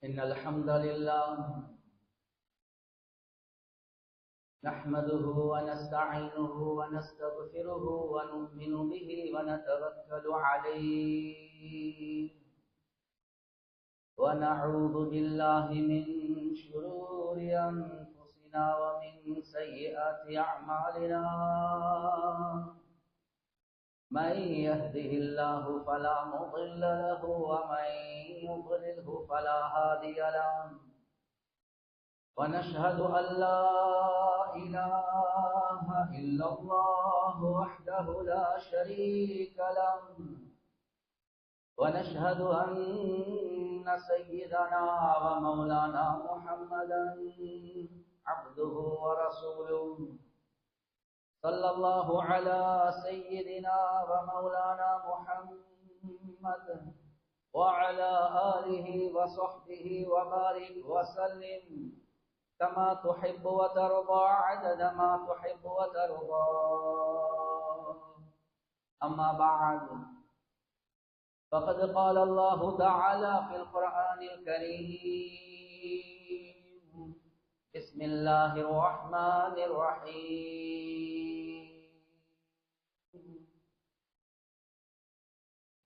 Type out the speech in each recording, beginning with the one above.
إن الحمد لله نحمده ونستعينه ونستغفره ونؤمن به ونتوكل عليه ونعوذ بالله من شرور أنفسنا ومن سيئات أعمالنا من يهده الله فلا مضل له ومن يضلله فلا هادي له ونشهد أن لا إله إلا الله وحده لا شريك له ونشهد أن سيدنا ومولانا محمدا عبده ورسوله صلى الله على سيدنا ومولانا محمد وعلى آله وصحبه وبارك وسلم كما تحب وترضى عدد ما تحب وترضى. أما بعد فقد قال الله تعالى في القرآن الكريم: بسم الله الرحمن الرحيم.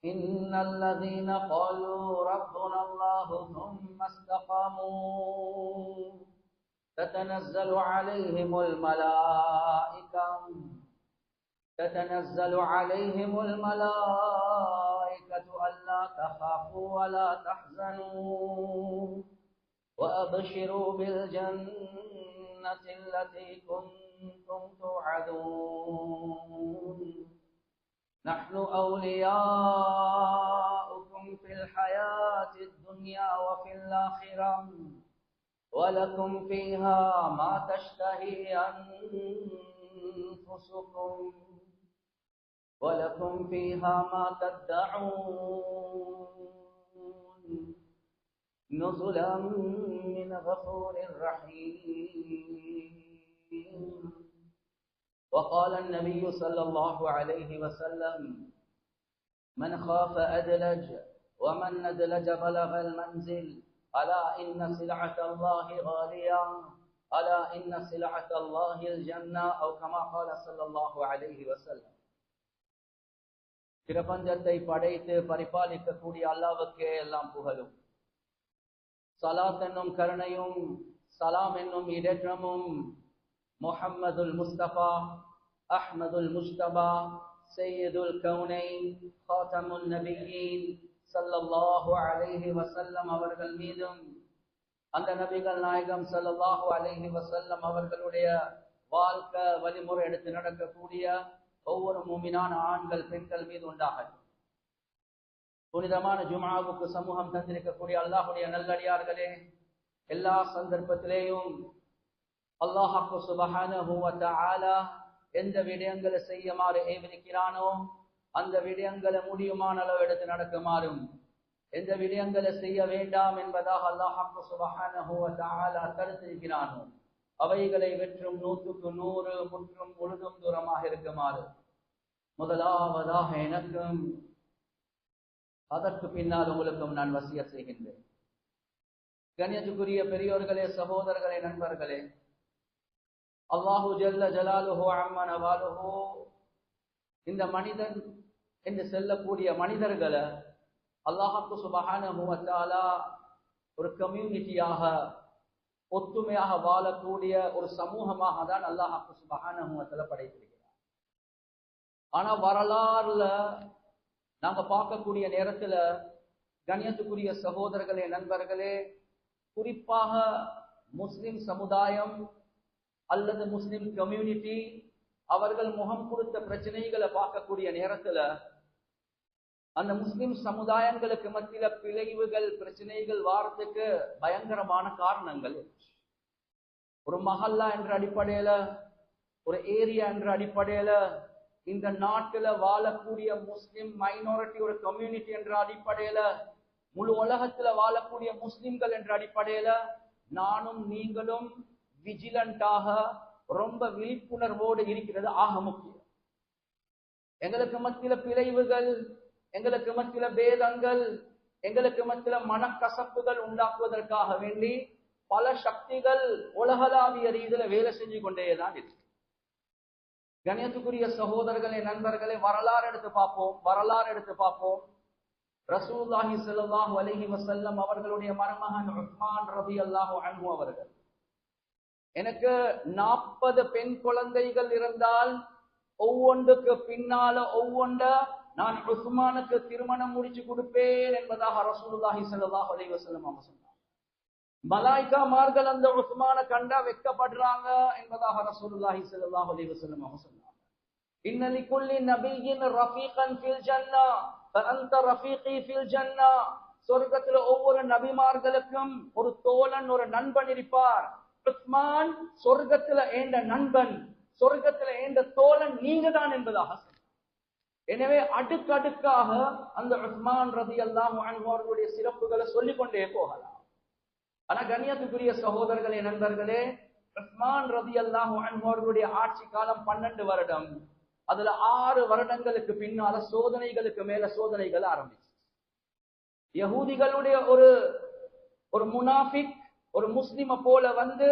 إن الذين قالوا ربنا الله ثم استقاموا تتنزل عليهم الملائكة ألا تخافوا ولا تحزنوا وأبشروا بالجنة التي كنتم توعدون نحن أولياؤكم في الحياة الدنيا وفي الآخرة ولكم فيها ما تشتهي أنفسكم ولكم فيها ما تدعون نزلا من غفور رحيم. وقال النبي صلى الله عليه وسلم: من خاف أدلج ومن ندلج بلغ المنزل ألا إن سلعة الله غالية ألا إن سلعة الله الجنة أو كما قال صلى الله عليه وسلم. பிரபஞ்சத்தை படைத்து பரிபாலிக்கக்கூடிய அல்லாஹ்வுக்கே எல்லாம் புகழும். ஸலாத் என்னும் கருணையும் சலாம் என்னும் இடேற்றமும் முஹம்மதுல் முஸ்தபா அஹ்மதுல் முஸ்தபா சையதுல் கௌனைன் காத்தமுன் நபியீன் ஸல்லல்லாஹு அலைஹி வஸல்லம் அவர்கள் மீதும் அந்த நபிகள் நாயகம் ஸல்லல்லாஹு அலைஹி வஸல்லம் அவர்களுடைய வாழ்க்கை வழிமுறை எடுத்து நடக்கக்கூடிய ஒவ்வொரு மூமினான ஆண்கள் பெண்கள் மீது உண்டாகட்டும். புனிதமான ஜும்ஆவுக்கு சமூகம் தந்திருக்கக்கூடிய அல்லாஹ்வுடைய நல்லடியார்களே, எல்லா சந்தர்ப்பத்திலேயும் அல்லாஹ் சுப்ஹானஹு வ தஆலா எந்த விடயங்களை செய்யுமாறு ஏவிருக்கிறானோ அந்த விடயங்களை முடியுமான அளவு எடுத்து நடக்குமாறும், எந்த விடயங்களை செய்ய வேண்டாம் என்பதாக அல்லாஹ் சுப்ஹானஹு வ தஆலா தடுத்திருக்கிறானோ அவைகளை வெற்றும் 100க்கு 100 முற்றும் முழுதும் தூரமாக இருக்குமாறு முதலாவதாக எனக்கும் அதற்கு பின்னால் உங்களுக்கும் நான் வசியத் செய்கின்றேன். கண்ணியத்துக்குரிய பெரியோர்களே, சகோதரர்களே, நண்பர்களே, அல்லாஹு ஜல்ல ஜலாலுஹு அம்மன வாலுஹு இந்த மனிதன் என்று செல்லக்கூடிய மனிதர்களை அல்லாஹ் சுப்ஹானஹு வ தஆலா ஒரு கம்யூனிட்டியாக ஒத்துமையாக வாழக்கூடிய ஒரு சமூகமாக தான் அல்லாஹ் சுப்ஹானஹு வ தஆலா படைத்திருக்கிறார். ஆனா வரலாறுல நாங்க பார்க்கக்கூடிய நேரத்துல கண்ணியத்துக்குரிய சகோதரர்களே, நண்பர்களே, குறிப்பாக முஸ்லிம் சமுதாயம் அல்லது முஸ்லிம் கம்யூனிட்டி அவர்கள் முகம் கொடுத்த பிரச்சனைகளை பார்க்கக்கூடிய நேரத்துல அந்த முஸ்லிம் சமுதாயங்களுக்கு மத்தியில பிளவுகள் பிரச்சனைகள் வாரத்துக்கு பயங்கரமான காரணங்கள். ஒரு மஹல்லா என்ற அடிப்படையில, ஒரு ஏரியா என்ற அடிப்படையில, இந்த நாட்டுல வாழக்கூடிய முஸ்லிம் மைனாரிட்டி ஒரு கம்யூனிட்டி என்ற அடிப்படையில, முழு உலகத்துல வாழக்கூடிய முஸ்லிம்கள் என்ற அடிப்படையில நானும் நீங்களும் விஜிலண்டாக ரொம்ப விழிப்புணர்வோடு இருக்கிறது ஆக முக்கியம். எங்களுக்கு மத்தியில பிளவுகள், எங்களுக்கு மத்தியில பேதங்கள், எங்களுக்கு மத்தியில மனக்கசப்புகள் உண்டாக்குவதற்காக வேண்டி பல சக்திகள் உலகளாவிய ரீதியில வேலை செஞ்சு கொண்டேதான் இருக்கு. கணியத்துக்குரிய சகோதரர்களே, நண்பர்களே, வரலாறு எடுத்து பார்ப்போம். ரசூலுல்லாஹி ஸல்லல்லாஹு அலைஹி வஸல்லம் அவர்களுடைய மருமகன் உஸ்மான் ரலியல்லாஹு அன்ஹு அவர்கள், எனக்கு 40 பெண் குழந்தைகள் இருந்தால் ஒவ்வொன்றுக்கு பின்னால ஒவ்வொன்ற நான் உஸ்மானுக்கு திருமணம் முடிச்சு கொடுப்பேன் என்பதாக ரசூலுல்லாஹி ஸல்லல்லாஹு அலைஹி வஸல்லம் அவங்க சொன்னாங்க. மலாய்க்காமார்கள் அந்த உஸ்மானை கண்டா வெட்கப்படுறாங்க என்பதாக ரசூலுல்லாஹி ஸல்லல்லாஹு அலைஹி வஸல்லம் அவங்க சொன்னாங்க. இன்ன லிகுல்லி நபிய்யின் ரஃபீகன் ஃபில் ஜன்னah ஃபஅன்த ரஃபீகி ஃபில் ஜன்னah. சொர்க்கத்துல ஒவ்வொரு நபிமார்களுக்கும் ஒரு தோழன், ஒரு நண்பன் இருப்பார். உஸ்மான் சொர்க்கத்துல ஏண்ட நண்பன், சொர்க்கத்துல ஏண்ட தோழன் நீங்க தான் என்பதாக. எனவே அடுக்கடுக்காக அந்த உஸ்மான் ரலியல்லாஹு அன்ஹு அவர்களுடைய சிறப்புகளை சொல்லிக் கொண்டே போகலாம். ஆனா கண்ணியத்துக்குரிய சகோதரர்களே, நண்பர்களே, உஸ்மான் ரலியல்லாஹு அன்ஹு அவர்களுடைய ஆட்சி காலம் 12 வருடம். அதுல 6 வருடங்களுக்கு பின்னால சோதனைகளுக்கு மேல சோதனைகள் ஆரம்பிச்சு. யஹூதிகளுடைய ஒரு முனாஃபிக், ஒரு முஸ்லிம போல வந்து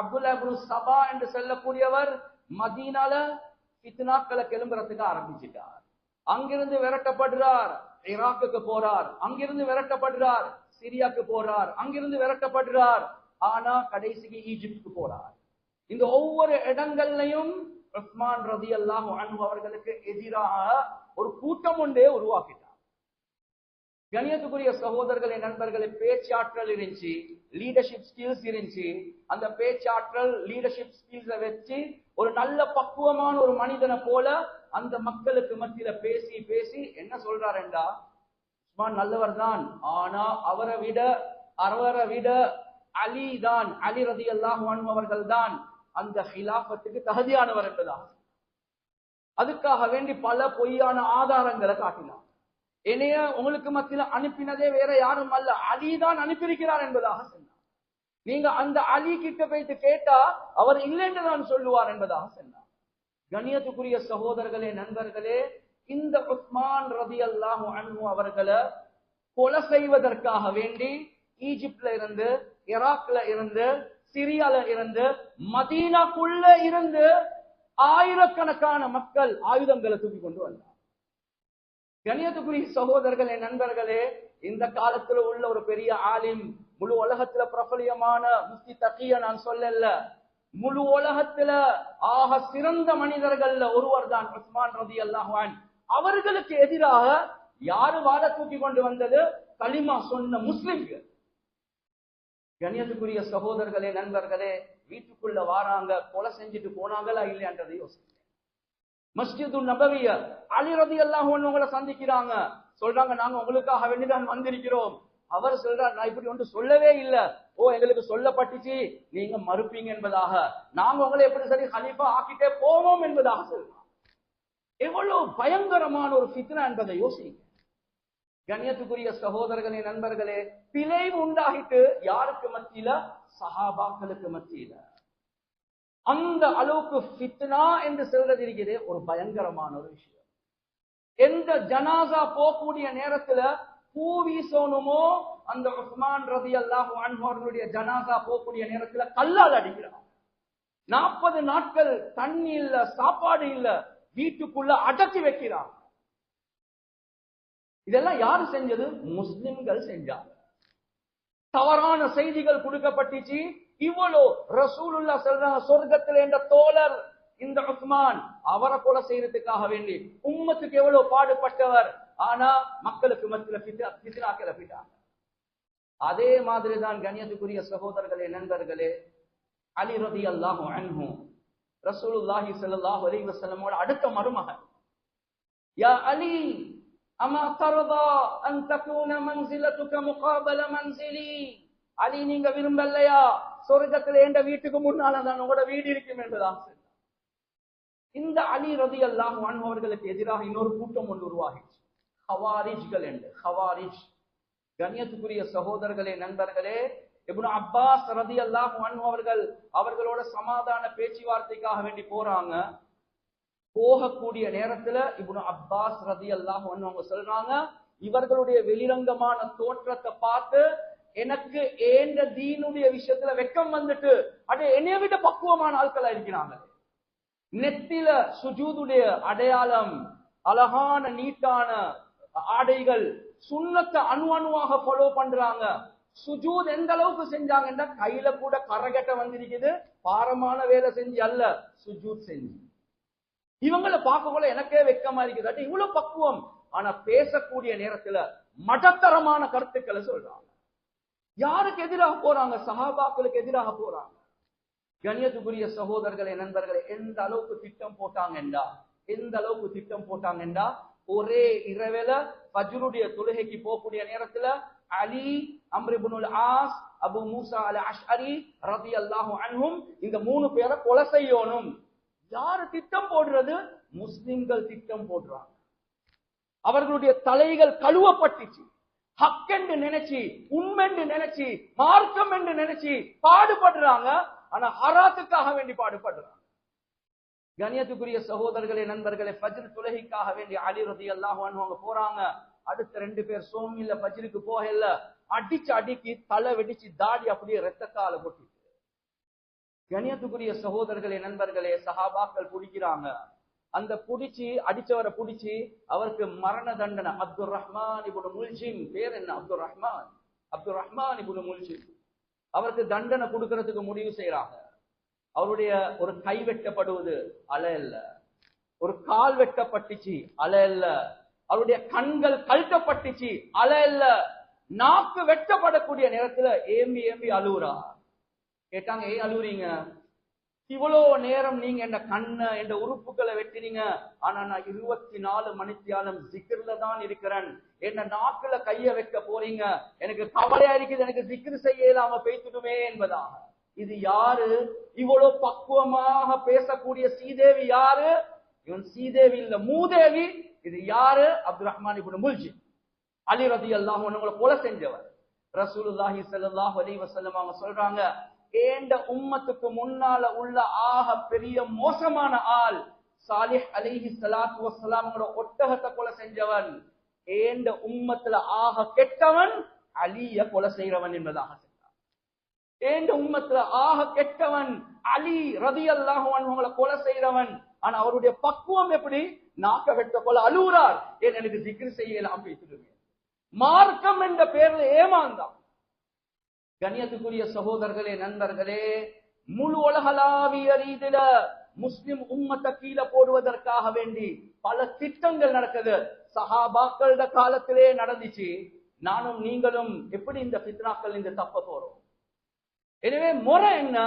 அப்துல்லா இப்னு சபா என்று சொல்லக்கூடியவர் மதீனால ஃபித்னாக்களை கிளம்புறதுக்கு ஆரம்பிச்சிட்டார். அங்கிருந்து விரட்டப்படுறார், ஈராக்குக்கு போறார். அங்கிருந்து விரட்டப்படுறார், சிரியாக்கு போறார். அங்கிருந்து விரட்டப்படுறார், ஆனா கடைசிக்கு ஈஜிப்டுக்கு போறார். இந்த ஒவ்வொரு இடங்கள்லையும் உஸ்மான் ரலியல்லாஹு அன்ஹு அவர்களுக்கு எதிராக ஒரு கூட்டம் ஒன்றே உருவாக்கிட்டார். கணியத்துக்குரிய சகோதரர்களே, நண்பர்களே, பேச்சாற்றல் இருந்துச்சு, லீடர்ஷிப் ஸ்கில்ஸ் இருந்துச்சு. அந்த பேச்சாற்றல், லீடர்ஷிப் ஸ்கில்ஸை வச்சு ஒரு நல்ல பக்குவமான ஒரு மனிதனை போல அந்த மக்களுக்கு மத்தியில பேசி பேசி என்ன சொல்றாருண்டா, உஸ்மான் நல்லவர் தான், ஆனா அவரை விட அலி தான், அலி ரலியல்லாஹு அன்ஹு அவர்கள் தான் அந்த ஹிலாஃபத்துக்கு தகுதியானவர் என்பதா. அதுக்காக வேண்டி பல பொய்யான ஆதாரங்களை காட்டினார். என்னைய உங்களுக்கு மத்தியில அனுப்பினதே வேற யாரும் அல்ல, அலி தான் அனுப்பியிருக்கிறார் என்பதாக சொன்னார். நீங்க அந்த அலி கிட்ட போயிட்டு கேட்டா அவர் இல்லை என்று தான் சொல்லுவார் என்பதாக சொன்னார். கண்ணியத்துக்குரிய சகோதரர்களே, நண்பர்களே, இந்த உஸ்மான் ரலியல்லாஹு அன்ஹு அவர்களை கொலை செய்வதற்காக வேண்டி ஈஜிப்ட்ல இருந்து, ஈராக்ல இருந்து, சிரியால இருந்து, மதீனாக்குள்ள இருந்து ஆயிரக்கணக்கான மக்கள் ஆயுதங்களை தூக்கி கொண்டு வந்தார். கண்ணியத்துக்குரிய சகோதரர்களே, நண்பர்களே, இந்த காலத்துல உள்ள ஒரு பெரிய ஆலிம், முழு உலகத்துல பிரபலியமான முஃப்தி தகிய நான் சொல்லல, முழு உலகத்துல ஆக சிறந்த மனிதர்கள்ல ஒருவர் தான் உஸ்மான் ரலியல்லாஹு அன்ஹு. அவர்களுக்கு எதிராக யாரு வாழ தூக்கி கொண்டு வந்தது? கலிமா சொன்ன முஸ்லிம்கள். கண்ணியத்துக்குரிய சகோதரர்களே, நண்பர்களே, வீட்டுக்குள்ள வாராங்க, கொலை செஞ்சுட்டு போனாங்களா இல்லையான்றதை யோசிங்க. மஸ்ஜிது நபவிய அலி ரலியல்லாஹு அன்ஹு உங்களை சந்திக்கிறாங்க, சொல்றாங்க நாங்க உங்களுக்காக வேண்டிதான் வந்திருக்கிறோம். அவர் சொல்றார், நான் இப்படி ஒன்று சொல்லவே இல்லை, எங்களுக்கு சொல்லப்பட்டுச்சு, நீங்க மறுப்பீங்க என்பதாக, நாங்க உங்களை எப்படி சரி கலீஃபா ஆக்கிட்டே போவோம் என்பதாக சொல்றாங்க. எவ்வளவு பயங்கரமான ஒரு ஃபித்னா என்பதை யோசிங்க. கண்ணியத்துக்குரிய சகோதரர்களே, நண்பர்களே, பிழைவு உண்டாகிட்டு யாருக்கு மத்தியில? சஹாபாக்களுக்கு மத்தியில. அந்த அளவுக்கு ஃபித்னா என்று சொல்றது இருக்கிறது ஒரு பயங்கரமான ஒரு விஷயம். எந்த ஜனாசா போகக்கூடிய நேரத்துல பூ வீசணுமோ, அந்த உஸ்மான் ரலியல்லாஹு அன்ஹு அவர்களுடைய ஜனாசா போகக்கூடிய நேரத்துல கல்லால் அடிக்கிறார். 40 நாட்கள் தண்ணி இல்ல, சாப்பாடு இல்ல, வீட்டுக்குள்ள அடக்கி வைக்கிறார். இதெல்லாம் யாரு செஞ்சது? முஸ்லிம்கள் செஞ்சாங்க. தவறான செய்திகள் கொடுக்கப்பட்டுச்சு. இவ்வளோ ரசூலுல்லாஹ் சொல்றாங்க, சொர்க்கத்தில் என்ற தோழர் இந்த உஸ்மான், அவரை கொலை செய்யறதுக்காக வேண்டி உம்மத்துக்கு எவ்வளவு பாடுபட்டவர், ஆனா மக்களுக்கு மத்தியில ஃபித்னா கிளப்பிட்டாங்க. அதே மாதிரிதான் கண்ணியத்துக்குரிய சகோதரர்களே, நண்பர்களே, அலி ரலியல்லாஹு அன்ஹு ரசூலுல்லாஹி ஸல்லல்லாஹு அலைஹி வஸல்லமோட அடுத்த மருமகன். யா அலி அமா தர்தா அன் தகூன மன்சிலத்துக முகாபல மன்சிலி. அலி, நீங்க விரும்பலையா சொர்க்கத்துல என்ற வீட்டுக்கு முன்னால தான் உங்களோட வீடு இருக்கும் என்பதாக. இந்த அலி ரலியல்லாஹு அன்ஹு அவர்களுக்கு எதிராக இன்னொரு கூட்டம் ஒன்று உருவாகிச்சு, ஹவாரிஜ்கள் என்று. ஹவாரிஜ், கண்ணியத்துக்குரிய சகோதரர்களே, நண்பர்களே, இப்னு அப்பாஸ் ரலியல்லாஹு அன்ஹு அவர்களோட சமாதான பேச்சுவார்த்தைக்காக வேண்டி போறாங்க. போகக்கூடிய நேரத்துல இப்னு அப்பாஸ் ரலியல்லாஹு அன்ஹு அவங்க சொல்றாங்க, இவர்களுடைய வெளிரங்கமான தோற்றத்தை பார்த்து எனக்கு ஏந்த தீனுடைய விஷயத்துல வெக்கம் வந்துட்டு அடே என்னைய விட பக்குவமான ஆட்களா இருக்கிறாங்க. நெத்தில சுஜூதுடைய அடையாளம், அழகான நீட்டான ஆடைகள், சுன்னத்தை அணுவாக ஃபாலோ பண்றாங்க. சுஜூத் எந்த அளவுக்கு செஞ்சாங்கன்னா கையில கூட கரகட்ட வந்திருக்குது, பாரமான வேலை செஞ்சு அல்ல, சுஜூத் செஞ்சு. இவங்களை பார்க்கக்குள்ள எனக்கே வெக்கமா இருக்குது. இவ்வளவு பக்குவம். ஆனா பேசக்கூடிய நேரத்துல மடத்தரமான கருத்துக்களை சொல்றாங்க. யாருக்கு எதிராக போறாங்க? சஹாபாக்களுக்கு எதிராக போறாங்க. கண்ணியத்துக்குரிய சகோதரர்களே, நண்பர்களே, எந்த அளவுக்கு திட்டம் போட்டாங்கண்டா ஒரே இரவேல ஃபஜ்ருடைய தொழுகைக்கு போகக்கூடிய நேரத்துல அலி, அம்ர் இப்னுல் ஆஸ், அபு மூசா அல் அஷ்அரி ரலியல்லாஹு அன்ஹும் இந்த 3 பேரை கொலை செய்யணும். யாரு திட்டம் போடுறது? முஸ்லிம்கள் திட்டம் போடுறாங்க. அவர்களுடைய தலைகள் கழுவப்பட்டுச்சு. ஹக் என்று நினைச்சு, உண்மை என்று நினைச்சு, மார்க்கம் என்று நினைச்சு பாடுபடுறாங்க. ஆனா ஹராத்துக்காக வேண்டி பாடுபடுறாங்க. கண்ணியத்துக்குரிய சகோதரர்களே, நண்பர்களே, ஃபஜ்ர் தொழுகைக்காக வேண்டி அலி ரலியல்லாஹு அன்ஹு அவங்க போறாங்க. அடுத்த 2 பேர் சோமில்ல ஃபஜ்ருக்கு போகல, அடிச்சு அடிக்கி தலை வெடிச்சு தாடி அப்படியே ரத்தத்தால கொட்டிட்டு. கண்ணியத்துக்குரிய சகோதரர்களே, நண்பர்களே, சஹாபாக்கள் பிடிக்கிறாங்க. அந்த புடிச்சு அடிச்சவரை புடிச்சு அவருக்கு மரண தண்டனை. அப்துல் ரஹ்மான் இப்னு முல்ஜிம், பேர் என்ன? அப்துல் ரஹ்மான் இப்னு முல்ஜிம். அவருக்கு தண்டனை கொடுக்கறதுக்கு முடிவு செய்யறாங்க. அவருடைய ஒரு கை வெட்டப்படுவது அலையல்ல, ஒரு கால் வெட்டப்பட்டுச்சு அலையல்ல, அவருடைய கண்கள் கழட்டப்பட்டுச்சு அலையல்ல, நாக்கு வெட்டப்படக்கூடிய நேரத்துல ஏம்பி ஏம்பி அழுவுறா. கேட்டாங்க, ஏன் அழுவுறீங்க? இவ்வளவு நேரம் நீங்க என்ன கண்ணை என்ற உறுப்புகளை வெட்டினீங்க, ஆனா நான் 24 மணித்தியாலும் ஜிக்ர்ல தான் இருக்கிறேன். என்ன நாக்குல கைய வைக்க போறீங்க, எனக்கு கவலையா இருக்குது, எனக்கு ஜிக்ர் செய்ய இல்லாம பேசிடுமே என்பதாக. இது யாரு? இவ்வளவு பக்குவமாக பேசக்கூடிய சீதேவி யாரு? இவன் சீதேவி இல்ல, மூதேவி. இது யாரு? அப்துல் ரஹ்மான் இப்னு முல்ஜிம். அலி ரலியல்லாஹு அன்ஹு கொலை செஞ்சவர். ரசூலுல்லாஹி ஸல்லல்லாஹு அலைஹி வஸல்லம் அவங்க சொல்றாங்க, ஏண்ட உம்மத்துக்கு முன்னால உள்ள ஆக பெரிய மோசமான ஆள் சாலிஹ் அலைஹி ஸலாத்து வஸ்ஸலாமோட ஒட்டகத்தை கொலை செஞ்சவன். ஏண்ட உம்மத்துல ஆக கெட்டவன் அலிய கொலை செய்றவன் என்பதாக சொன்னார். ஏண்ட உம்மத்துல ஆக கெட்டவன் அலி ரலியல்லாஹு அன்ஹு கொலை செய்றவன். ஆனா அவருடைய பக்குவம் எப்படி? நாக்க வெட்ட கொலை அழுவுறார். ஏன் எனக்கு திக்ர் செய்யலாம் பேசிடுவேன். மார்க்கம் என்ற பேர்ல ஏமாந்தான். கண்ணியத்துக்குரிய சகோதரர்களே, நண்பர்களே, முழு உலகளாவிய ரீதியில முஸ்லிம் உம்மத்தை கீழே போடுவதற்காக வேண்டி பல திட்டங்கள் நடக்குது. சஹாபாக்களோட காலத்திலே நடந்துச்சு. நானும் நீங்களும் எப்படி இந்த ஃபித்னாக்கள் இந்த தப்ப போறோம்? எனவே முறை என்ன?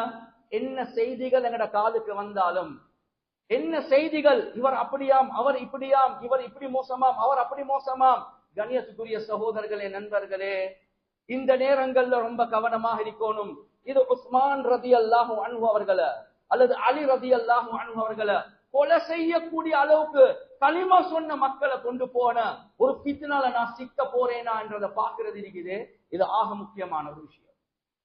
என்ன செய்திகள் எங்கட காதுக்கு வந்தாலும், என்ன செய்திகள், இவர் அப்படியாம், அவர் இப்படியாம், இவர் இப்படி மோசமாம், அவர் அப்படி மோசமாம். கண்ணியத்துக்குரிய சகோதரர்களே, நண்பர்களே, இந்த நேரங்கள்ல ரொம்ப கவனமாக இருக்கணும். இது உஸ்மான் ரலியல்லாஹு அன்ஹு அவர்களை அல்லது அலி ரலியல்லாஹு அன்ஹு அவர்களை கொலை செய்யக்கூடிய அளவுக்கு கலிமா சொன்ன மக்களை கொண்டு போன ஒரு ஃபித்னால நான் சிக்க போறேனா என்றதை பார்க்கிறது இருக்குது. இது ஆக முக்கியமான ஒரு விஷயம்.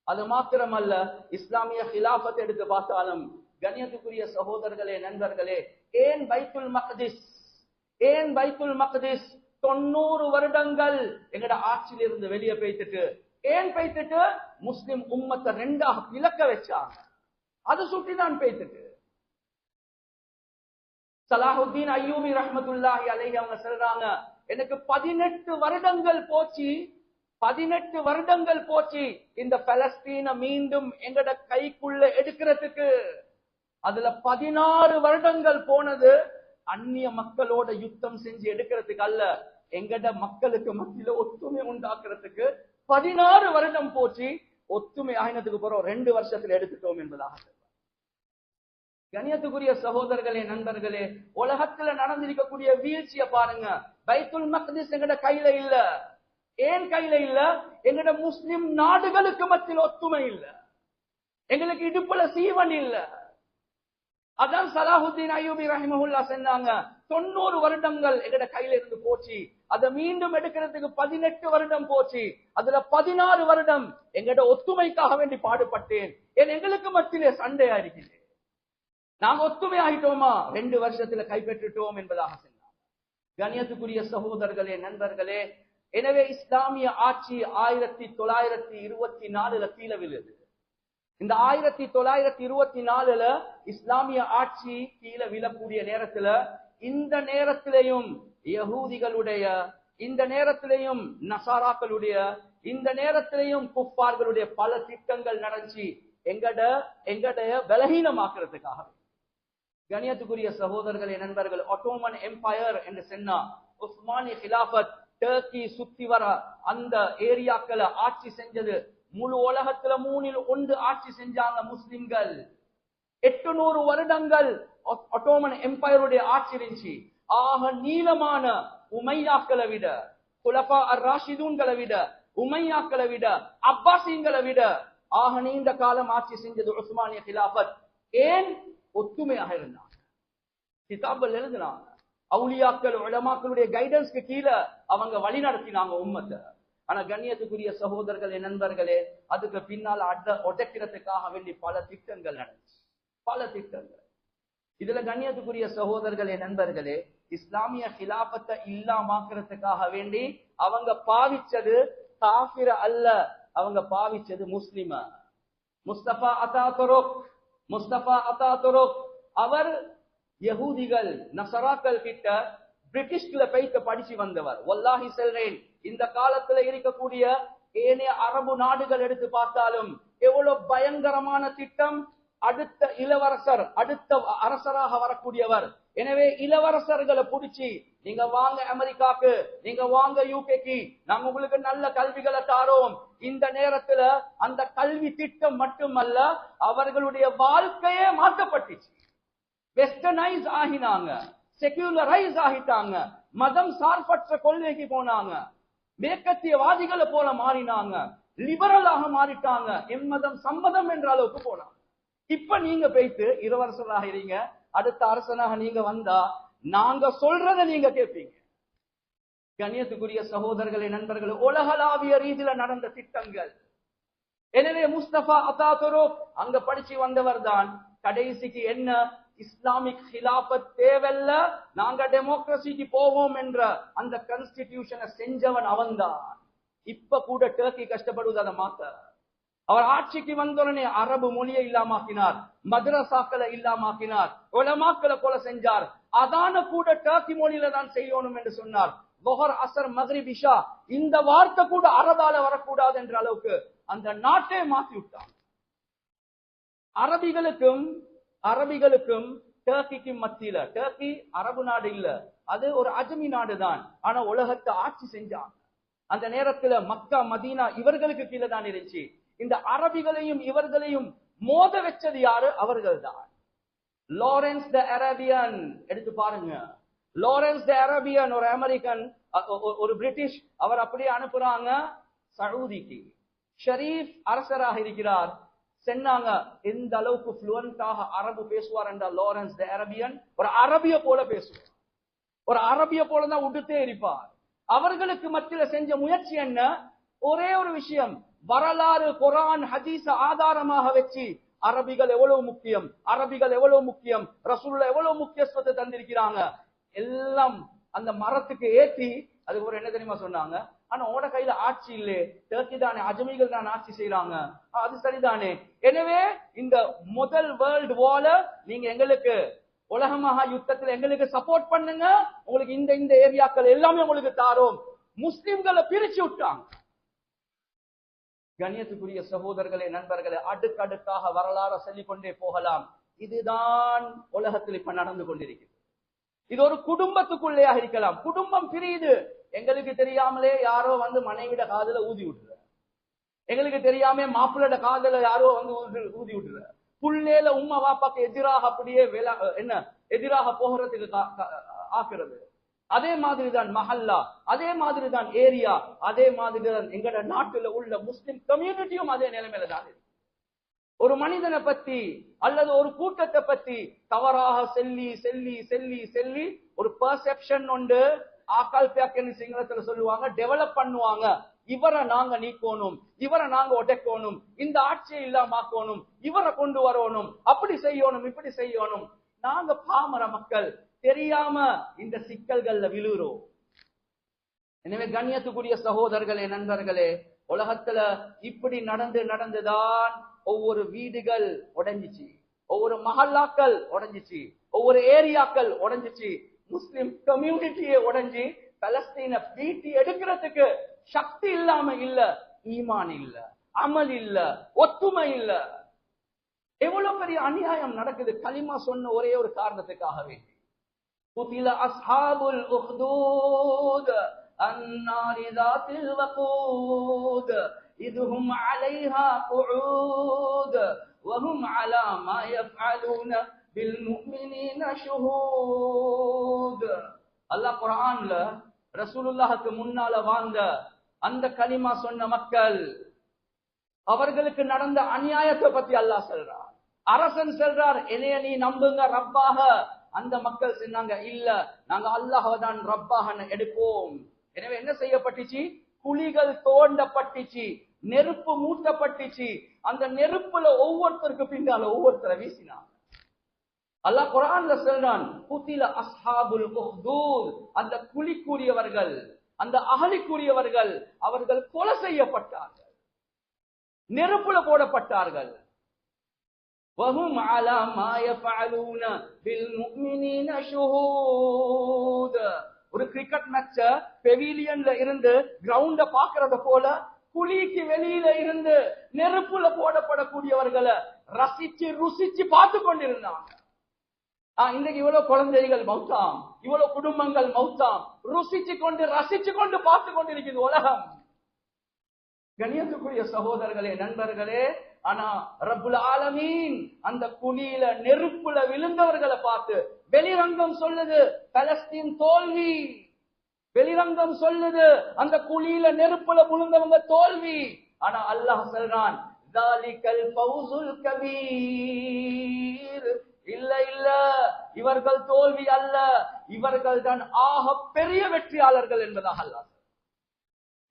அது மாத்திரமல்ல, இஸ்லாமிய ஹிலாஃபத் எடுத்து பார்த்தாலும் கண்ணியத்துக்குரிய சகோதரர்களே, நண்பர்களே, ஏன் பைத்துல் மக்திஸ் 90 வருடங்கள் எங்கட ஆட்சியில இருந்து வெளியே பேசிட்டு, ஏன் பேசிட்டு? முஸ்லிம் உம்மத்தை 2ஆக பிளக்க வச்சாங்க. அது சுட்டிதான் பேசிட்டு. சலாஹுத்தீன் அய்யூபி ரஹ்மத்துல்லாஹி அலைஹி அவங்க சொல்றாங்க, எனக்கு 18 வருடங்கள் போச்சு இந்த பலஸ்தீன மீண்டும் எங்கட கைக்குள்ள எடுக்கிறதுக்கு. அதுல 16 வருடங்கள் போனது அந்நிய மக்களோட யுத்தம் செஞ்சு எடுக்கிறதுக்கு அல்ல, எங்கட மக்களுக்கு மத்தியில ஒத்துமை உண்டாக்குறதுக்கு 16 வருடம் போச்சு. ஒத்துமை ஆயினத்துக்கு போறோம் 2 வருஷத்துல எடுத்துட்டோம் என்பதாக. கண்ணியத்துக்குரிய சகோதரர்களே, நண்பர்களே, உலகத்துல நடந்திருக்கக்கூடிய வீழ்ச்சியை பாருங்க. பைத்துல் மக்திஸ் எங்கட கையில இல்ல. ஏன் கையில இல்ல? எங்கட முஸ்லிம் நாடுகளுக்கு மத்தியில் ஒத்துமை இல்ல, எங்களுக்கு இடுப்புல சீவன் இல்ல. அதான் சலாஹுத்தீன் அய்யூபி ரஹிமஹுல்லாஹ் சொன்னாங்க, 90 வருடங்கள் எங்கட கையில இருந்து போச்சு, அதை மீண்டும் எடுக்கிறதுக்கு 18 வருடம் போச்சு. அதுல 16 வருடம் எங்கட ஒத்துமைக்காக வேண்டி பாடுபட்டேன். ஏன் எங்களுக்கு மத்தியிலே சண்டையா இருக்குது, நாங்க ஒத்துமை ஆகிட்டோமா, 2 வருஷத்துல கைப்பற்றிட்டோம் என்பதாக சொன்னாங்க. கண்ணியத்துக்குரிய சகோதரர்களே, நண்பர்களே, எனவே இஸ்லாமிய ஆட்சி 1924 கீழே விழுது. இந்த 1924 இஸ்லாமிய ஆட்சி கீழே விழக்கூடிய நேரத்துல, இந்த நேரத்திலையும் யகூதிகளுடைய, இந்த நேரத்திலையும் நசாராக்களுடைய, இந்த நேரத்திலையும் குஃபார்களுடைய பல திட்டங்கள் நடந்துச்சு எங்கடைய பலகீனமாக்குறதுக்காக. கணியத்துக்குரிய சகோதரர்களே, நண்பர்கள், ஒட்டோமன் எம்பையர் என்று சொன்னா உஸ்மானிய கிலாபத் டர்க்கி சுத்தி வர அந்த ஏரியாக்களை ஆட்சி செஞ்சது. முழு உலகத்துல 1/3 ஆட்சி செஞ்சாங்க முஸ்லிம்கள். 800 வருடங்கள் ஒட்டோமன் எம்பையருடைய ஆட்சி இருந்துச்சு. ஆக நீளமான உமையாக்களை விட, குலஃபா அர்-ராஷிதூன்களை விட, உமையாக்களை விட, அப்பாசியங்களை விட ஆக நீண்ட காலம் ஆட்சி செஞ்சது உஸ்மானிய கிலாபத். ஏன்? ஒத்துமையாக இருந்தாங்க. கிதாபுல் எழுதினாங்க. அவுலியாக்கள் உலமாக்களுடைய கைடன்ஸ்க்கு கீழே அவங்க வழி நடத்தினாங்க உம்மத்தை. ஆனா கண்ணியத்துக்குரிய சகோதரர்களே, நண்பர்களே, அதுக்கு பின்னால் உடைக்கிறதுக்காக வேண்டி பல திட்டங்கள் நடந்துச்சு, பல திட்டங்கள். இதுல கண்ணியத்துக்குரிய சகோதரர்களே, நண்பர்களே, இஸ்லாமிய கிலாபத்தை இல்லாமாக்குறதுக்காக வேண்டி அவங்க பாவிச்சது காஃபிர அல்ல, அவங்க பாவிச்சது முஸ்லிம. முஸ்தபா அத்தாதுருக் அவர் யகூதிகள் நசராக்கள் கிட்ட பிரிட்டிஷ்ல போய்த்து படிச்சு வந்தவர். வல்லாஹி சொல்றேன், இந்த காலத்துல இருக்கக்கூடிய ஏனைய அரபு நாடுகள் எடுத்து பார்த்தாலும் எவ்வளவு பயங்கரமான திட்டம். அடுத்த இளவரசர், அடுத்த அரசராக வரக்கூடியவர். எனவே இளவரசர்களை பிடிச்சி, நீங்க வாங்க அமெரிக்காக்கு, நீங்க வாங்க யூகேக்கு, நாங்க உங்களுக்கு நல்ல கல்விகளை தாரோம். இந்த நேரத்துல அந்த கல்வி திட்டம் மட்டுமல்ல, அவர்களுடைய வாழ்க்கையே மாற்றப்பட்டுச்சு. வெஸ்டர்னைஸ் ஆகினாங்க, செக்யூலரைஸ் ஆகிட்டாங்க, மதம் சார்பற்ற கொள்கைக்கு போனாங்க, மேற்கத்தியவாதிகளை போல மாறினாங்க, லிபரலாக மாறிட்டாங்க, எம்மதம் சம்மதம் என்ற அளவுக்கு போனாங்க. இப்ப நீங்க போயிட்டு இளவரசராக இருங்க, அடுத்த அரசனாக நீங்க வந்தா நாங்க சொல்றத நீங்க கேட்பீங்க. கண்ணியத்துக்குரிய சகோதரர்களே, நண்பர்களே, உலகளாவிய ரீதியில நடந்த திட்டங்கள். எனவே முஸ்தபா அத்தாதுருக் அங்க படிச்சு வந்தவர் தான். கடைசிக்கு என்ன? இஸ்லாமிக் ஹிலாபத் தேவையில்ல, நாங்க டெமோக்ரஸிக்கு போவோம் என்ற அந்த கான்ஸ்டிடியூஷனை செஞ்சவன் அவன்தான். இப்ப கூட டர்க்கி கஷ்டப்படுவது அதை மாத்த. அவர் ஆட்சிக்கு வந்தோடனே அரபு மொழியை இல்லாமாக்கினார், மதரசாக்களை இல்லாமாக்கினார், உலமாக்களை கொலை செஞ்சார். அதான கூட டர்க்கி மொழியில தான் செய்யணும் என்று சொன்னார். ظهر அசர் மக்ரிப் இஷா இந்த வார்த்தை கூட அரபால வரக்கூடாது என்ற அளவுக்கு அந்த நாட்டை மாற்றி விட்டார். அரபிகளுக்கும் டர்க்கிக்கும் மத்தியில, டர்க்கி அரபு நாடு இல்ல, அது ஒரு அஜமி நாடு தான். ஆனா உலகத்தை ஆட்சி செஞ்சாங்க. அந்த நேரத்துல மக்கா மதீனா இவர்களுக்கு கீழே தான் இருந்துச்சு. இந்த அரபிகளையும் இவர்களையும் மோத வச்சது யாரு? அவர்கள் தான். லாரன்ஸ் த அரேபியன் எடுத்து பாருங்க. லாரன்ஸ் த அரேபியன் ஒரு அமெரிக்கன், ஒரு பிரிட்டிஷ், அவர் அப்படியே அனுப்புறாங்க சவுதிக்கு. ஷரீப் அரசராக இருக்கிறார். சொன்னாங்க, எந்த அளவுக்கு ஃப்ளூவன்ட்டாக அரபு பேசுவார் என்றால் லாரன்ஸ் த அரேபியன் ஒரு அரபிய போல பேசுவார், ஒரு அரபிய போல தான் உடுத்தே இருப்பார். அவர்களுக்கு மத்தியில செஞ்ச முயற்சி என்ன? ஒரே ஒரு விஷயம், வரலாறு குர்ஆன் ஹதீஸ ஆதாரமாக வச்சு அரபிகள் எவ்வளவு முக்கியம், அரபிகள் எவ்வளவு முக்கியம், ரசூலுல்லாஹ் எவ்வளவு முக்கியத்துவத்தை தந்திருக்கிறாங்க எல்லாம் அந்த மரத்துக்கு ஏற்றி. அதுக்கு ஒரு என்ன தெரியுமா சொன்னாங்க? ஆனா ஓட கையில ஆட்சி இல்லே, டர்க்கி தானே, அஜமிகள் தான் ஆட்சி செய்யறாங்க, அது சரிதானே. எனவே இந்த முதல் வேர்ல்டு வார்ல நீங்க எங்களுக்கு உலகமாக யுத்தத்தில் எங்களுக்கு சப்போர்ட் பண்ணுங்க, உங்களுக்கு இந்த ஏரியாக்கள் எல்லாமே உங்களுக்கு தாரோம். முஸ்லிம்களை பிரிச்சு விட்டாங்க. கண்ணியத்துக்குரிய சகோதரர்களே, நண்பர்களே, அடுக்கடுக்காக வரலாறு சொல்லிக் கொண்டே போகலாம். இதுதான் உலகத்தில் இப்ப நடந்து கொண்டிருக்கிறது. இது ஒரு குடும்பத்துக்குள்ளேயாக இருக்கலாம். குடும்பம் பிரியுது, எங்களுக்கு தெரியாமலே யாரோ வந்து மனைவிட காதல ஊதி விட்டுற, எங்களுக்கு தெரியாம மாப்பிள்ளோட காதல யாரோ வந்து ஊதி விட்டுற, புள்ளேல உம்மா வாப்பாக்கு எதிராக அப்படியே எதிராக போகிறதுக்கு ஆக்குறது. அதே மாதிரிதான் மஹல்லா, அதே மாதிரிதான் ஏரியா, அதே மாதிரிதான் எங்கட நாட்டுல உள்ள முஸ்லிம் கம்யூனிட்டியும் அதே நிலைமையில தான் இருக்கு. ஒரு மனிதனை பத்தி அல்லது ஒரு கூட்டத்தை பத்தி தவறாக செல்லி செல்லி செல்லி செல்லி ஒரு பெர்செப்ஷன் உண்டு. ஆக்கால் பேக்கன்னு சிங்களத்துல சொல்லுவாங்க, டெவலப் பண்ணுவாங்க. இவரை நாங்க நீக்கணும், இவரை நாங்க உடைக்கணும், இந்த ஆட்சியை இல்லாமக்கணும், இவரை கொண்டு வரணும், அப்படி செய்யணும், இப்படி செய்யணும். நாங்க பாமர மக்கள் தெரியாம இந்த சிக்கல்கள்ல விழுறோம். எனவே கண்ணியத்துக்குரிய சகோதரர்களே, நண்பர்களே, உலகத்துல இப்படி நடந்துதான் ஒவ்வொரு வீடுகள் உடைஞ்சிச்சு, ஒவ்வொரு மஹல்லாக்கள் உடைஞ்சிச்சு, ஒவ்வொரு ஏரியாக்கள் உடைஞ்சிச்சு, முஸ்லிம் கம்யூனிட்டியை உடைஞ்சி பலஸ்தீன பீட்டி எடுக்கிறதுக்கு சக்தி இல்லாம இல்ல, ஈமான் இல்ல, அமல் இல்ல, ஒத்துமை இல்ல. எவ்வளவு பெரிய அநியாயம் நடக்குது கலிமா சொன்ன ஒரே ஒரு காரணத்துக்காக வேண்டி. قتل أصحاب الأخدود النار ذات الوقود إذ هم عليها قعود وهم على ما يفعلون بالمؤمنين شهود. அல்லாஹ் குர்ஆன்ல ரசூலுல்லாஹ்க்கு முன்னால வாழ்ந்த அந்த கலிமா சொன்ன மக்கள், அவர்களுக்கு நடந்த அநியாயத்தை பத்தி அல்லாஹ் சொல்றார். அரசன் சொல்றார், என்னைய நீ நம்புங்க ரப்பாக. அந்த மக்கள் சொன்னாங்க, இல்ல, நாங்க அல்லாஹ்வை தான் ரப்பாக எடுப்போம். எனவே என்ன செய்யப்பட்டுச்சு? குழிகள் தோண்டப்பட்டுச்சு, நெருப்பு மூட்டப்பட்டுச்சு. அந்த நெருப்புல ஒவ்வொருத்தருக்கு பின்னால ஒவ்வொருத்தரை வீசினாங்க. அல்லாஹ் குர்ஆன்ல சொல்றான், குத்தில அஸ்ஹாபுல் உஹ்தூத், அந்த குழிக்குரியவர்கள், அந்த அகலிக்குரியவர்கள், அவர்கள் கொலை செய்யப்பட்டார்கள், நெருப்புல போடப்பட்டார்கள். وهم على ما يفعلون بالمؤمنين شهود. ஒரு கிரிக்கெட் மேட்ச பெவிலியன்ல இருந்து கிரவுண்ட பாக்குறத போல குழிக்கு வெளியில இருந்து நெருப்புல போடப்படக்கூடியவர்களை ரசிச்சு ருசிச்சு பார்த்து கொண்டிருந்தாங்க. இன்றைக்கு இவ்வளவு குழந்தைகள் மௌத்தாம், இவ்வளவு குடும்பங்கள் மௌத்தாம், ருசிச்சு கொண்டு ரசிச்சு கொண்டு பார்த்து கொண்டிருக்கிறது உலகம். கண்ணியத்துக்குரிய சகோதரர்களே, நண்பர்களே, ஆனா ரப்புல் ஆலமீன் அந்த குழியில நெருப்புல விழுந்தவர்களை பார்த்து வெளிரங்கம் சொல்லுது பலஸ்தீன் தோல்வி, வெளிரங்கம் சொல்லுது அந்த குழியில நெருப்புல விழுந்தவங்க தோல்வி. ஆனா அல்லாஹ் சொல்றான், ஸாலிகல் ஃபௌஸுல் கபீர், இல்ல இல்ல, இவர்கள் தோல்வி அல்ல, இவர்கள் தான் ஆக பெரிய வெற்றியாளர்கள் என்பதாக அல்லாஹ்.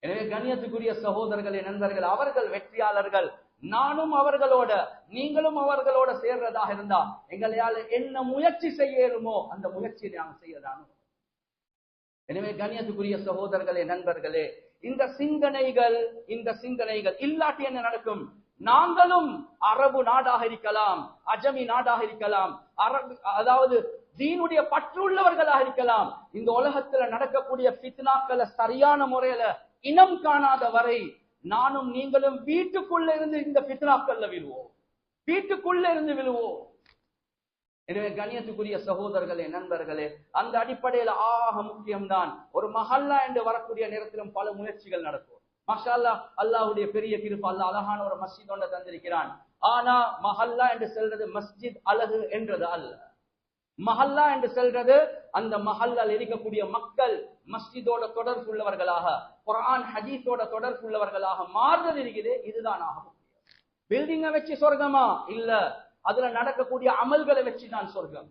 எனவே கண்ணியத்துக்குரிய சகோதரர்களே, நண்பர்கள், அவர்கள் வெற்றியாளர்கள். நானும் அவர்களோட, நீங்களும் அவர்களோட சேர்றதாக இருந்தா எங்களால என்ன முயற்சி செய்யணுமோ அந்த முயற்சியை நாங்கள் செய்யறானோ. எனவே கண்ணியத்துக்குரிய சகோதரர்களே, நண்பர்களே, இந்த சிந்தனைகள் இல்லாட்டி என்ன நடக்கும்? நாங்களும் அரபு நாடாக இருக்கலாம், அஜமி நாடாக இருக்கலாம், அதாவது தீனுடைய பற்றுள்ளவர்களாக இருக்கலாம். இந்த உலகத்துல நடக்கக்கூடிய ஃபித்னாக்களை சரியான முறையில இனம் காணாத வரை நானும் நீங்களும் வீட்டுக்குள்ள இருந்து இந்த ஃபித்னாக்கள்ல விழுவோம், வீட்டுக்குள்ள இருந்து விழுவோம். எனவே கண்ணியத்துக்குரிய சகோதரர்களே, நண்பர்களே, அந்த அடிப்படையில் ஆக முக்கியம்தான் ஒரு மஹல்லா என்று வரக்கூடிய நேரத்திலும் பல முயற்சிகள் நடக்கும். மாஷா அல்லாஹ், அல்லாஹ்வுடைய பெரிய கிருபை, அல்லாஹ் அழகான ஒரு மஸ்ஜித் ஒன்றை தந்திருக்கிறான். ஆனா மஹல்லா என்று சொல்றது மஸ்ஜித் அழகு என்றது அல்ல. மஹல்லா என்று சொல்றது அந்த மஹல்லால் இருக்கக்கூடிய மக்கள் மஸ்ஜிதோட தொடர்புள்ளவர்களாக, குர்ஆன் ஹதீஸோட தொடர்புள்ளவர்களாக மாறுதல் இருக்குது. இதுதான் ஆகும். பில்டிங்கை வச்சு சொர்க்கமா? இல்ல, அதுல நடக்கக்கூடிய அமல்களை வச்சு தான் சொர்க்கம்.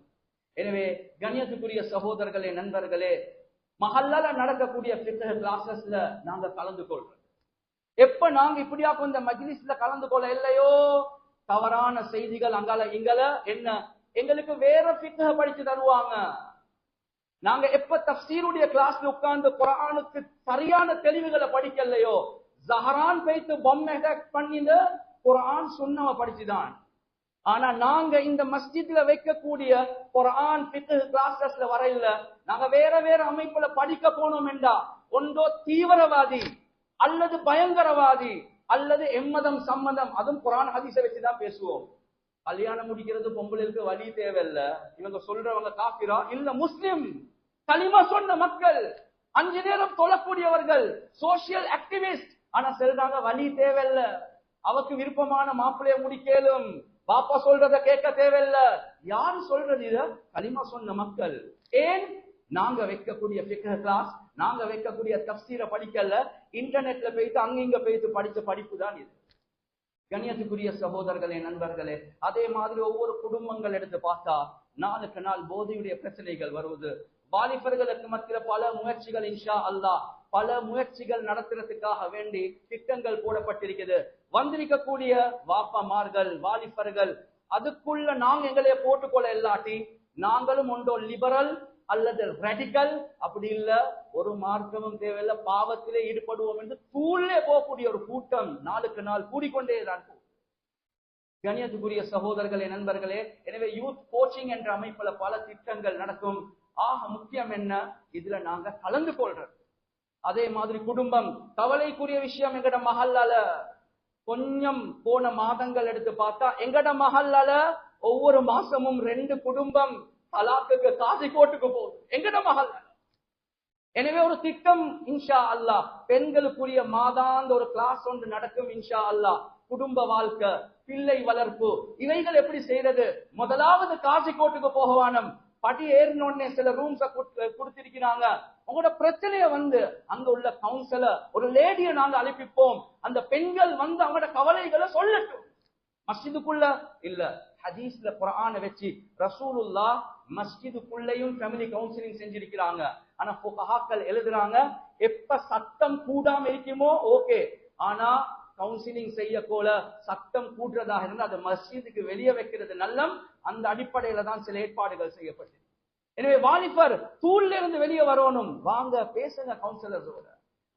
எனவே கண்ணியத்துக்குரிய சகோதரர்களே, நண்பர்களே, மஹல்லால நடக்கக்கூடிய ஃபிக்ஹ் கிளாஸஸ்ல நாங்க கலந்து கொள்றோம். எப்ப நாங்க இப்படியா இந்த மஜ்லிஸ்ல கலந்து கொள்ள இல்லையோ, தவறான செய்திகள் அங்கால இங்கல என்ன எங்களுக்கு வேற ஃபிக்ஹ் படிச்சு தருவாங்க. நாங்க எப்ப தஃப்சீருடைய கிளாஸ்ல உட்கார்ந்து குர்ஆனுக்கு சரியான தெளிவுகளை படிக்கலையோ, ஜஹரான் பேய்த்து பொம்மை அட்டாக் பண்ணிட்டு குர்ஆன் சுன்னவை படிச்சுதான். ஆனா நாங்க இந்த மஸ்ஜித்ல வைக்கக்கூடிய குர்ஆன் ஃபிக்ஹ் கிளாஸஸ்ல வரையில நாங்க வேற வேற அமைப்புல படிக்க போனோம் என்றா ஒன்றோ தீவிரவாதி அல்லது பயங்கரவாதி அல்லது எம்மதம் சம்மதம், அதுவும் குர்ஆன் ஹதீஸை வச்சுதான் பேசுவோம். கல்யாணம் முடிக்கிறது பொம்பளைக்கு வழி தேவையில்ல, இவங்க சொல்றவங்க காபிரா இல்ல முஸ்லிம், கலிமா சொன்ன மக்கள், 5 நேரம் தொழக்கூடியவர்கள், சோசியல் ஆக்டிவிஸ்ட். ஆனா சொல்றாங்க வழி தேவையில்ல, அவருக்கு விருப்பமான மாப்பிள்ளைய முடிக்கலும், பாப்பா சொல்றத கேட்க தேவையில்ல. யாரு சொல்றது? இத கலிமா சொன்ன மக்கள். ஏன்? நாங்க வைக்கக்கூடிய ஃபிக்ஹ் கிளாஸ், நாங்க வைக்கக்கூடிய தஃப்சீரை படிக்கல, இன்டர்நெட்ல போயிட்டு அங்க போயிட்டு படிச்ச படிப்பு தான் இது. கண்ணியத்துக்குரிய சகோதரர்களே, நண்பர்களே, அதே மாதிரி ஒவ்வொரு குடும்பங்கள் எடுத்து பார்த்தா நாளுக்கு நாள் போதையுடைய பிரச்சனைகள் வருவது. வாலிபர்களுக்கு மத்தியில பல முயற்சிகள், இன்ஷா அல்லாஹ் பல முயற்சிகள் நடத்துறதுக்காக வேண்டி திட்டங்கள் போடப்பட்டிருக்கிறது. வந்திருக்கக்கூடிய வாப்பமார்கள், வாலிபர்கள், அதுக்குள்ள நாங்க எங்களைய போட்டுக்கொள்ள இல்லாட்டி நாங்களும் ஒன்றோ லிபரல் அல்லது ரடிக்கல், அப்படி இல்ல ஒரு மார்க்கமும் தேவையில்லை, பாவத்திலே ஈடுபடுவோம் என்று தூளே போகக்கூடிய ஒரு கூட்டம் நாளுக்கு நாள் கூடிக்கொண்டேதான் போகும். கண்ணியத்துக்குரிய சகோதரர்களே, நண்பர்களே, எனவே யூத் கோச்சிங் என்ற அமைப்புல பல திட்டங்கள் நடக்கும். ஆக முக்கியம் என்ன, இதுல நாங்க கலந்து கொள்றது. அதே மாதிரி குடும்பம், கவலைக்குரிய விஷயம், எங்கட மஹல்லால கொஞ்சம் போன மாதங்கள் எடுத்து பார்த்தா எங்கட மஹல்லால ஒவ்வொரு மாசமும் 2 குடும்பம் தலாக்குக்கு காசிக்கோட்டுக்கு போகுது எங்கட மஹல்லால. எனவே ஒரு திட்டம் இன்ஷா அல்லாஹ், பெண்களுக்குரிய மாதாந்த ஒரு கிளாஸ் ஒன்று நடக்கும் இன்ஷா அல்லாஹ். குடும்ப வாழ்க்கை, பிள்ளை வளர்ப்பு, இவைகள் எப்படி செய்யறது, முதலாவது காசிக்கோட்டுக்கு போகவானம். படி ஏறினோடனே சில ரூம்ஸ கொடுத்திருக்கிறாங்க. உங்களோட பிரச்சனைய அங்க உள்ள கவுன்சிலர் ஒரு லேடிய நாங்க அனுப்பிப்போம். அந்த பெண்கள் அவங்களோட கவலைகளை சொல்லட்டும். மஸ்ஜிதுக்குள்ள இல்ல, ஹதீஸ்ல குர்ஆனை வச்சு ரசூலுல்லாஹ் மஸ்ஜிதுக்குள்ளேயும் ஃபேமிலி கவுன்சிலிங் செஞ்சிருக்கிறாங்க. ஆனா ஃபுகஹாக்கள் எழுதுறாங்க, எப்ப சத்தம் கூடாம இருக்குமோ ஓகே, ஆனா கவுன்சிலிங் செய்ய போல சத்தம் கூட்டுறதாக இருந்தால் அது மஸ்ஜிதுக்கு வெளியே வைக்கிறது நல்லம். அந்த அடிப்படையில தான் சில ஏற்பாடுகள் செய்யப்பட்டது. எனவே வாலிபர் தூள்ல இருந்து வெளியே வரணும். வாங்க பேசுங்க கவுன்சிலர்ஸோட,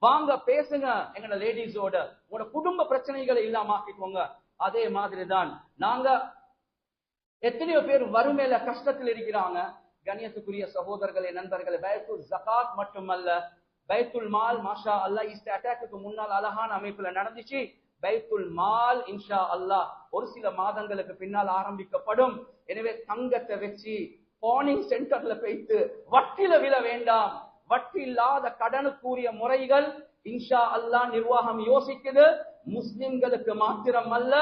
வாங்க பேசுங்க எங்க லேடிஸோட, உங்களோட குடும்ப பிரச்சனைகளை இல்லாம ஆக்கிக்கோங்க. அதே மாதிரிதான் நாங்க எத்தனையோ பேர் வறுமையில கஷ்டத்தில் இருக்கிறாங்க. கண்ணியத்துக்குரிய சகோதரர்களே, நண்பர்களே, பைத்துல் ஜகாத் மட்டுமல்ல, பைத்துல் மால் மாஷா அல்லாஹ் ஈஸ்ட் அட்டாக்கு முன்னால் அழகான அமைப்புல நடந்துச்சு. பைத்துல் மால் இன்ஷா அல்லாஹ் ஒரு சில மாதங்களுக்கு பின்னால் ஆரம்பிக்கப்படும். எனவே தங்கத்தை வச்சு பானிங் சென்டர்ல போயிட்டு வட்டில விழ வேண்டாம். வட்டி இல்லாத கடனுக்குரிய முறைகள் இன்ஷா அல்லாஹ் நிர்வாகம் யோசிக்குது. முஸ்லிம்களுக்கு மாத்திரம் அல்ல,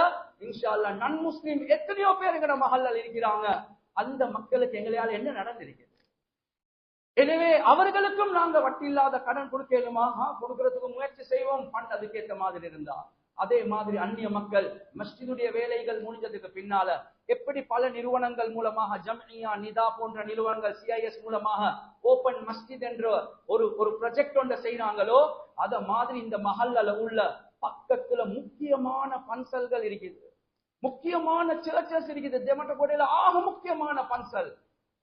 இன்ஷா அல்லாஹ் நன் முஸ்லிம் எத்தனையோ பேர் எங்கட மஹல்ல இருக்கிறாங்க. அந்த மக்களுக்கு எங்களால் என்ன நடந்திருக்கு. எனவே அவர்களுக்கும் நாங்க வட்டி இல்லாத கடன் கொடுக்கலுமா, கொடுக்கறதுக்கு முயற்சி செய்வோம், பண் அதுக்கேற்ற மாதிரி இருந்தா. அதே மாதிரி அந்நிய மக்கள் மஸ்ஜிதுடைய வேலைகள் முடிஞ்சதுக்கு பின்னால எப்படி பல நிறுவனங்கள் மூலமாக, ஜம்இயா, நிதா போன்ற நிறுவனங்கள், CIS மூலமாக ஓபன் மஸ்ஜித் என்ற ஒரு ப்ராஜெக்ட் ஒன்றை செய்யறாங்களோ, அத மாதிரி இந்த மஹல்ல உள்ள பக்கத்துல முக்கியமான பன்சல்கள் இருக்குது, முக்கியமான சர்ச்சஸ் இருக்குது. ஜெமட்டகோடையில ஆக முக்கியமான பன்சல்.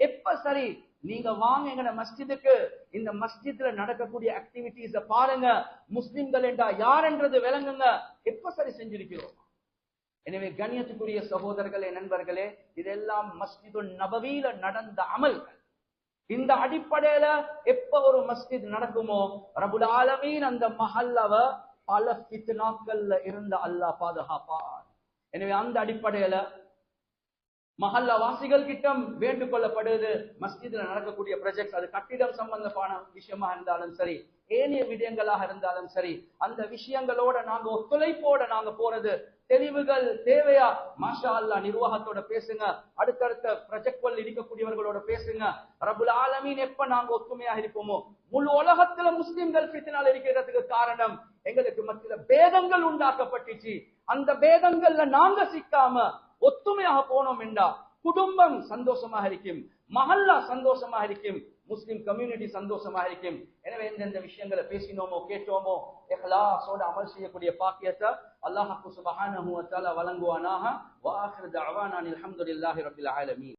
எப்ப சரி நீங்க வாங்க எங்கட மஸ்ஜிதுக்கு, இந்த மஸ்ஜித்ல நடக்கக்கூடிய ஆக்டிவிட்டிஸ பாருங்க, முஸ்லிம்கள் என்றா யார் என்றது விளங்குங்க. எப்ப சரி செஞ்சிருக்கிறோம். எனவே கண்ணியத்துக்குரிய சகோதரர்களே, நண்பர்களே, இதெல்லாம் மஸ்ஜிதுன் நபவியில நடந்த அமல்கள். இந்த அடிப்படையில எப்ப ஒரு மஸ்ஜித் நடக்குமோ, ரப்புல் ஆலமீன் அந்த மஹல்லவ பல ஃபித்னாக்கள்ல இருந்த அல்லாஹ் பாதுகாப்பார். எனவே அந்த அடிப்படையில மஹல்லா வாசிகள் கிட்டம் வேண்டுக் கொள்ளப்படுது, மஸ்ஜித்ல நடக்கக்கூடிய ப்ராஜெக்ட், அது கட்டிடம் சம்பந்தமான விஷயமா இருந்தாலும் சரி, ஏனைய விடயங்களாக இருந்தாலும் சரி, அந்த விஷயங்களோட நாங்க ஒத்துழைப்போட நாங்க போறது. தெளிவுகள் தேவையா, மாஷா அல்லாஹ் நிர்வாகத்தோட பேசுங்க, அடுத்தடுத்த ப்ராஜெக்ட்கள் இருக்கக்கூடியவர்களோட பேசுங்க. ரப்புல் ஆலமீன் எப்ப நாங்க ஒத்துமையாக இருப்போமோ, முழு உலகத்துல முஸ்லிம்கள் ஃபித்னால இருக்கிறதுக்கு காரணம் எங்களுக்கு மத்தியில பேதங்கள் உண்டாக்கப்பட்டுச்சு. அந்த பேதங்கள்ல நாங்க சிக்காம ஒத்துமையாக போனோம் என்றா குடும்பம் சந்தோஷமாக இருக்கும், மஹல்லா சந்தோஷமாக இருக்கும், முஸ்லிம் கம்யூனிட்டி சந்தோஷமாக இருக்கும். எனவே எந்தெந்த விஷயங்களை பேசினோமோ கேட்டோமோ இஹ்லாஸோட அமல் செய்யக்கூடிய பாக்கியத்தை அல்லாஹ் சுப்ஹானஹு வ தஆலா வழங்குவானாக. வ ஆகிரு தஅவானா அல்ஹம்துலில்லாஹி ரப்பில் ஆலமீன்.